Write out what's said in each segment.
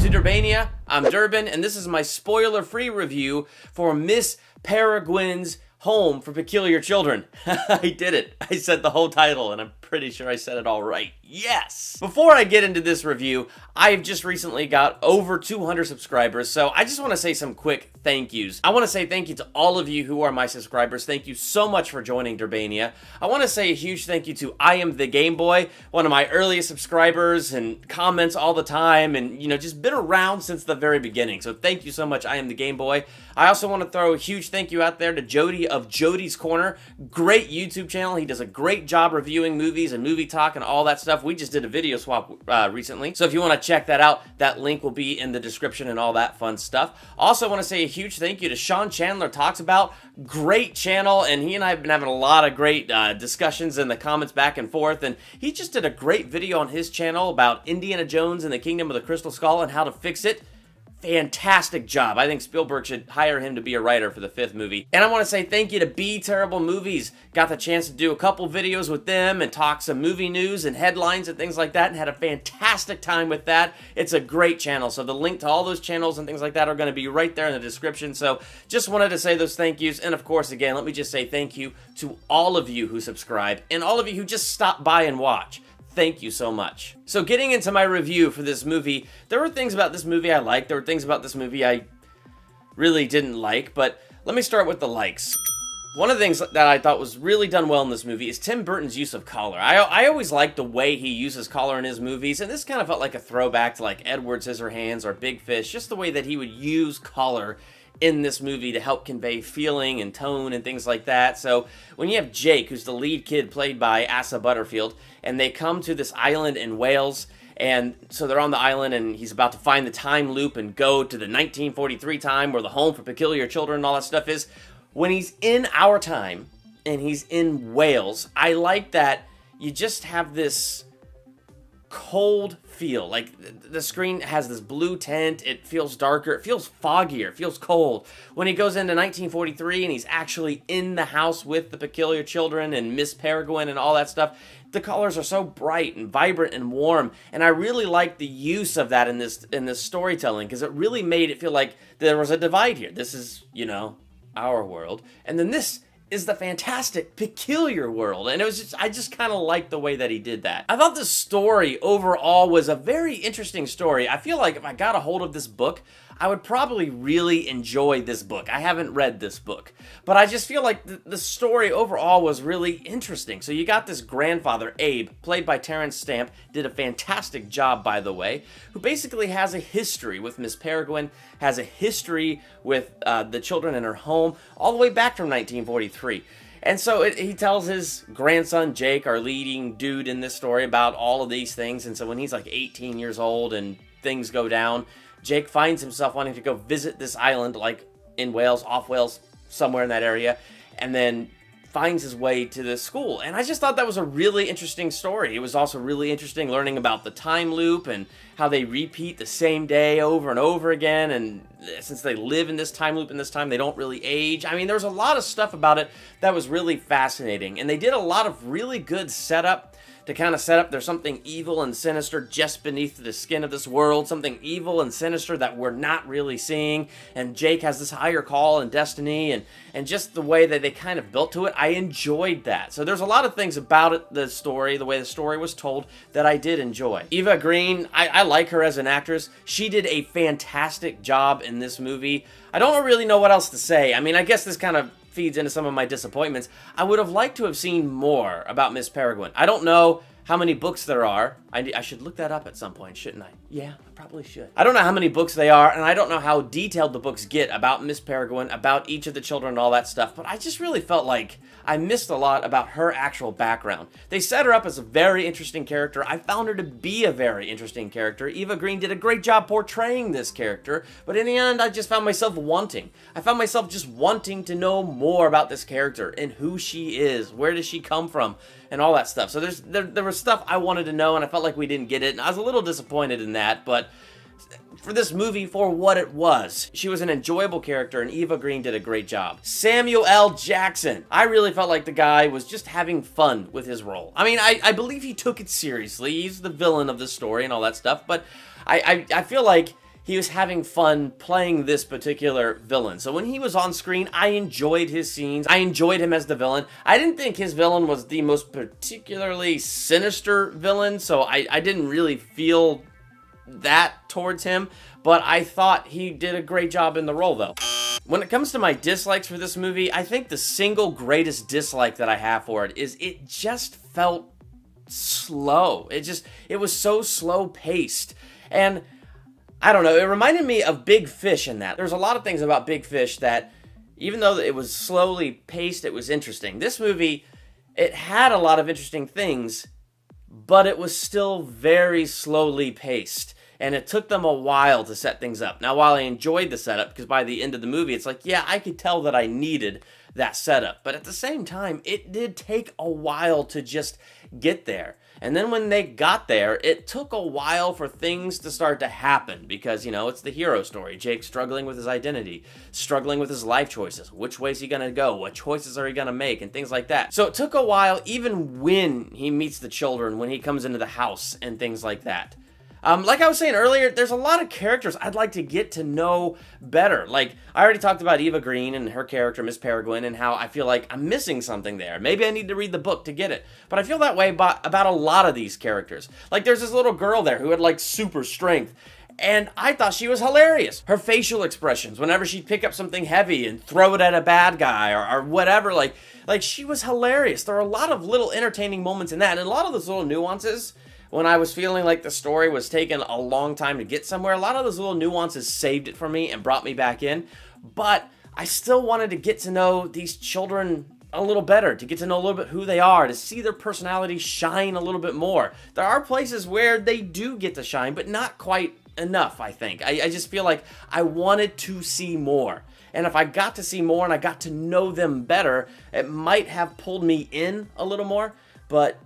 to Durbania. I'm Durbin, and this is my spoiler-free review for Miss Peregrine's Home for Peculiar Children. I did it. I said the whole title, and I'm pretty sure I said it all right. Yes! Before I get into this review, I've just recently got over 200 subscribers, so I just want to say some quick thank yous. I want to say thank you to all of you who are my subscribers. Thank you so much for joining Durbania. I want to say a huge thank you to I Am the Game Boy, one of my earliest subscribers and comments all the time, and, just been around since the very beginning. So thank you so much, I Am the Game Boy. I also want to throw a huge thank you out there to Jody of Jody's Corner. Great YouTube channel. He does a great job reviewing movies and movie talk and all that stuff. We just did a video swap recently, so if you want to check that out, that link will be in the description and all that fun stuff. Also want to say a huge thank you to Sean Chandler Talks About. Great channel, and he and I have been having a lot of great discussions in the comments back and forth, and he just did a great video on his channel about Indiana Jones and the Kingdom of the Crystal Skull and how to fix it. Fantastic job. I think Spielberg should hire him to be a writer for the 5th movie. And I want to say thank you to Be Terrible Movies. Got the chance to do a couple videos with them and talk some movie news and headlines and things like that, and had a fantastic time with that. It's a great channel, so the link to all those channels and things like that are going to be right there in the description. So just wanted to say those thank yous, and of course, again, let me just say thank you to all of you who subscribe and all of you who just stop by and watch. Thank you so much. So getting into my review for this movie, there were things about this movie I liked, there were things about this movie I really didn't like, but let me start with the likes. One of the things that I thought was really done well in this movie is Tim Burton's use of color. I always liked the way he uses color in his movies, and this kind of felt like a throwback to like Edward Scissorhands or Big Fish, just the way that he would use color in this movie to help convey feeling and tone and things like that. So when you have Jake, who's the lead kid played by Asa Butterfield, and they come to this island in Wales, and so they're on the island and he's about to find the time loop and go to the 1943 time where the Home for Peculiar Children and all that stuff is. When he's in our time and he's in Wales, I like that you just have this cold feel. Like the screen has this blue tint, it feels darker, it feels foggier, it feels cold. When he goes into 1943 and he's actually in the house with the peculiar children and Miss Peregrine and all that stuff, the colors are so bright and vibrant and warm, and I really like the use of that in this storytelling, because it really made it feel like there was a divide here. This is, our world, and then this is the fantastic, peculiar world. And it was just, I just kind of liked the way that he did that. I thought the story overall was a very interesting story. I feel like if I got a hold of this book, I would probably really enjoy this book. I haven't read this book, but I just feel like the story overall was really interesting. So you got this grandfather, Abe, played by Terrence Stamp, did a fantastic job, by the way, who basically has a history with Miss Peregrine, has a history with the children in her home, all the way back from 1943. And so he tells his grandson, Jake, our leading dude in this story, about all of these things. And so when he's like 18 years old and things go down, Jake finds himself wanting to go visit this island, like in Wales, off Wales, somewhere in that area, and then finds his way to this school. And I just thought that was a really interesting story. It was also really interesting learning about the time loop and how they repeat the same day over and over again, and since they live in this time loop in this time, they don't really age. I mean, there was a lot of stuff about it that was really fascinating, and they did a lot of really good setup to kind of set up there's something evil and sinister just beneath the skin of this world, something evil and sinister that we're not really seeing, and Jake has this higher call and destiny, and just the way that they kind of built to it, I enjoyed that. So there's a lot of things about it, the story, the way the story was told, that I did enjoy. Eva Green, I like her as an actress. She did a fantastic job in this movie. I don't really know what else to say. I mean, I guess this kind of feeds into some of my disappointments. I would have liked to have seen more about Miss Peregrine. I don't know how many books there are. I should look that up at some point, shouldn't I? Yeah, I probably should. I don't know how many books they are, and I don't know how detailed the books get about Miss Peregrine, about each of the children and all that stuff, but I just really felt like I missed a lot about her actual background. They set her up as a very interesting character. I found her to be a very interesting character. Eva Green did a great job portraying this character, but in the end, I just found myself wanting. I found myself just wanting to know more about this character and who she is, where does she come from, and all that stuff. So there was stuff I wanted to know, and I felt like we didn't get it, and I was a little disappointed in that, but for this movie, for what it was, she was an enjoyable character, and Eva Green did a great job. Samuel L. Jackson. I really felt like the guy was just having fun with his role. I mean, I believe he took it seriously. He's the villain of the story and all that stuff, but I feel like he was having fun playing this particular villain. So when he was on screen, I enjoyed his scenes. I enjoyed him as the villain. I didn't think his villain was the most particularly sinister villain, so I didn't really feel that towards him, but I thought he did a great job in the role, though. When it comes to my dislikes for this movie, I think the single greatest dislike that I have for it is it just felt slow. It was so slow paced. And I don't know, it reminded me of Big Fish in that. There's a lot of things about Big Fish that, even though it was slowly paced, it was interesting. This movie, it had a lot of interesting things, but it was still very slowly paced. And it took them a while to set things up. Now, while I enjoyed the setup, because by the end of the movie, it's like, yeah, I could tell that I needed that setup. But at the same time, it did take a while to just get there. And then when they got there, it took a while for things to start to happen. Because, you know, it's the hero story. Jake struggling with his identity, struggling with his life choices. Which way is he going to go? What choices are he going to make? And things like that. So it took a while, even when he meets the children, when he comes into the house and things like that. Like I was saying earlier, there's a lot of characters I'd like to get to know better. Like, I already talked about Eva Green and her character, Miss Peregrine, and how I feel like I'm missing something there. Maybe I need to read the book to get it. But I feel that way about a lot of these characters. Like, there's this little girl there who had, like, super strength. And I thought she was hilarious. Her facial expressions, whenever she'd pick up something heavy and throw it at a bad guy or whatever, like she was hilarious. There are a lot of little entertaining moments in that. And a lot of those little nuances, when I was feeling like the story was taking a long time to get somewhere, a lot of those little nuances saved it for me and brought me back in. But I still wanted to get to know these children a little better, to get to know a little bit who they are, to see their personalities shine a little bit more. There are places where they do get to shine, but not quite enough, I think. I just feel like I wanted to see more. And if I got to see more and I got to know them better, it might have pulled me in a little more, but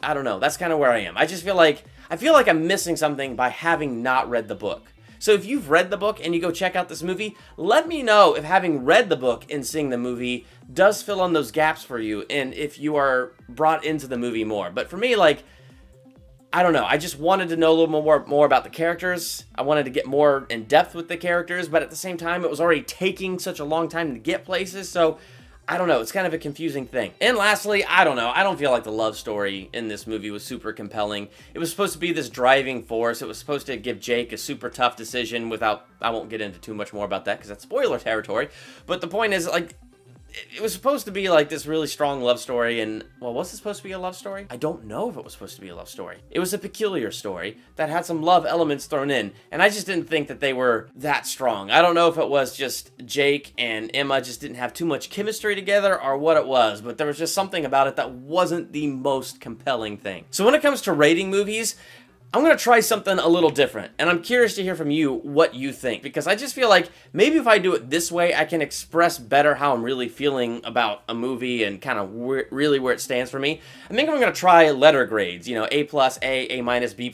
I don't know. That's kind of where I am. I feel like I'm missing something by having not read the book. So if you've read the book and you go check out this movie, let me know if having read the book and seeing the movie does fill in those gaps for you and if you are brought into the movie more. But for me, like, I don't know. I just wanted to know a little more about the characters. I wanted to get more in depth with the characters, but at the same time, it was already taking such a long time to get places, so I don't know. It's kind of a confusing thing. And lastly, I don't know. I don't feel like the love story in this movie was super compelling. It was supposed to be this driving force. It was supposed to give Jake a super tough decision without... I won't get into too much more about that because that's spoiler territory. But the point is, like, it was supposed to be like this really strong love story, and, well, was it supposed to be a love story? I don't know if it was supposed to be a love story. It was a peculiar story that had some love elements thrown in, and I just didn't think that they were that strong. I don't know if it was just Jake and Emma just didn't have too much chemistry together or what it was, but there was just something about it that wasn't the most compelling thing. So when it comes to rating movies, I'm going to try something a little different, and I'm curious to hear from you what you think, because I just feel like maybe if I do it this way, I can express better how I'm really feeling about a movie and kind of really where it stands for me. I think I'm going to try letter grades, you know, A+, A minus, B+,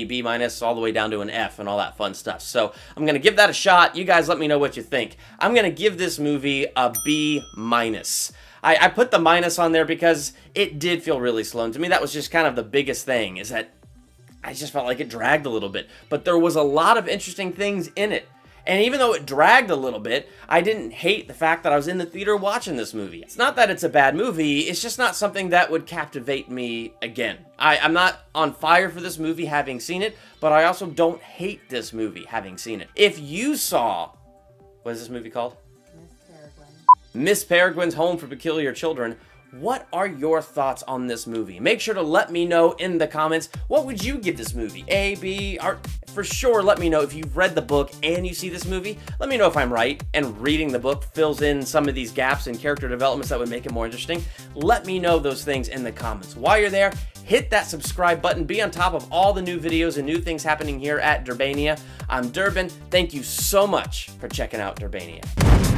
B minus, all the way down to an F and all that fun stuff. So I'm going to give that a shot. You guys let me know what you think. I'm going to give this movie a B minus. I put the minus on there because it did feel really slow, and to me that was just kind of the biggest thing, is that I just felt like it dragged a little bit, but there was a lot of interesting things in it. And even though it dragged a little bit, I didn't hate the fact that I was in the theater watching this movie. It's not that it's a bad movie, it's just not something that would captivate me again. I'm not on fire for this movie having seen it, but I also don't hate this movie having seen it. If you saw, what is this movie called? Miss Peregrine's Home for Peculiar Children. What are your thoughts on this movie? Make sure to let me know in the comments. What would you give this movie? A, B, or for sure let me know if you've read the book and you see this movie. Let me know if I'm right and reading the book fills in some of these gaps in character developments that would make it more interesting. Let me know those things in the comments. While you're there, hit that subscribe button. Be on top of all the new videos and new things happening here at Durbania. I'm Durbin. Thank you so much for checking out Durbania.